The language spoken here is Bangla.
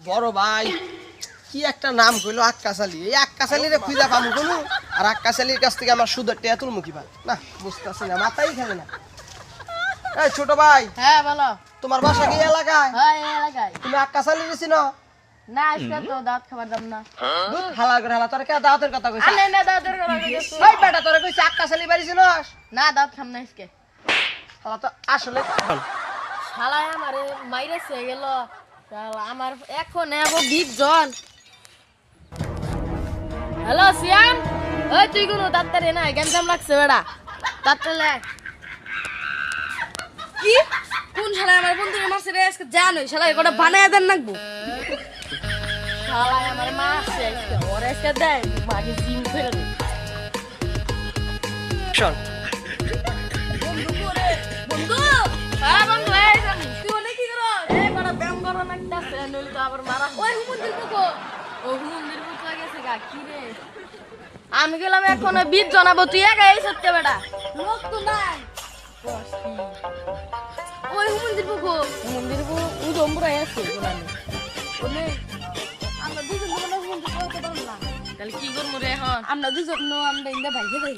বড় ভাই কি একটা নাম কইলো আক্কাশালী, এই আক্কাশালীরে খুঁজা পামু কোনো? আর আক্কাশালীর কাছ থেকে আমার সুদের টেয়া তুলমু কি ভাই? না বুঝতেছি না, মাথাই খেলে না। এই ছোট ভাই, হ্যাঁ বলো। তোমার বাসা কি এলাকায়? হ্যাঁ এই এলাকায়। তুমি আক্কাশালীর চিনো? না আজকে তো দাঁত খাবার দাম না। দুধ হালা করে হালা, তোর কে দাওয়াতের কথা কইছ? আনে না দাঁতের কথা কইছো। ওই বেটা তোরে কইছে আক্কাশালী বাড়ি চিনোস? না দাঁত খাম না আজকে। শালা তো আসলে শালা আমারে মাইরেছে গেল। শালা আমার এখন এবো 20 জন। হ্যালো সিয়াম, ওই তুই কোন দাঁতরে না গেঞ্জাম লাগছে বেড়া। দাঁতটা লাগ। কি? কোন শালা আমার বন্ধুরে মারছে রে আজকে জানোই শালা এটা বানায় দেন নাকবো। শালা আমার মারছে আজকে ওরে আজকে দেয় মাকে জিম ফেলে দে। শোন বন্ধু করে বন্ধু। হ্যাঁ বন্ধু এই জানি তুই অনেক কি করো এই বড় ব্যায়াম করো না কাছে নইলে তো আবার মারা ওই হুমুন্দির পুকো ও হুমুন্দির পুকো গেছে গা কি রে আমি গেলাম এখন 20 জানাবো তুই একা এই সত্যি বেটা লোক তো নাই ওই হুমুন্দির পুকো ওই জম্বুরা আছে বলানি ওনে আমরা দুজন হুমুন্দির পুকো করতে পারলাম না তাহলে কি করব রে এখন আমরা দুজন আমরা ইন্দা ভাইকে যাই